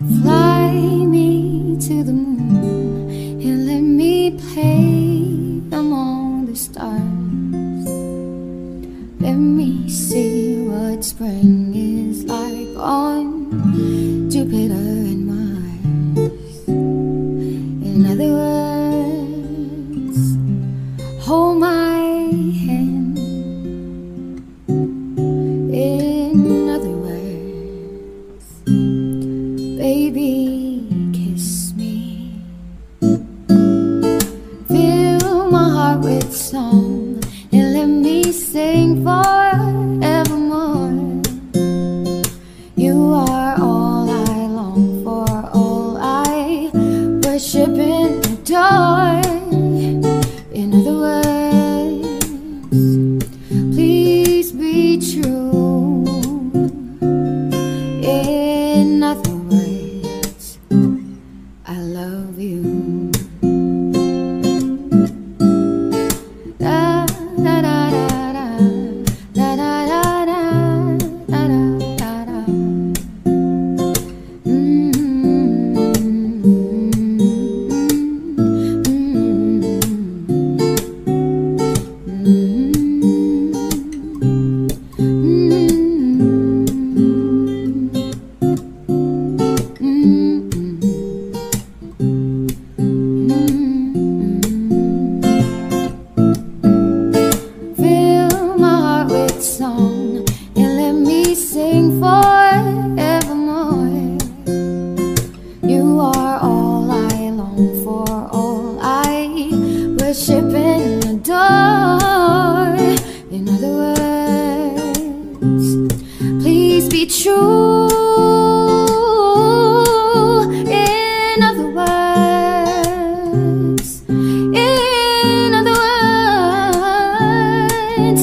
Fly me to the moon and let me play among the stars. Let me see what spring is like on Jupiter and Mars. In other words, hold my hand. In other words, baby, kiss me. Fill my heart with song and let me sing forevermore. You are all I long for, all I worship and adore. In other words, please be true. In other words, I love you. Da, da, da, da, da. Da, da, da, da, da, da, da. Fill my heart with song and let me sing forevermore. You are all I long for, all I worship and adore. In other words, please be true. In other words, in other words,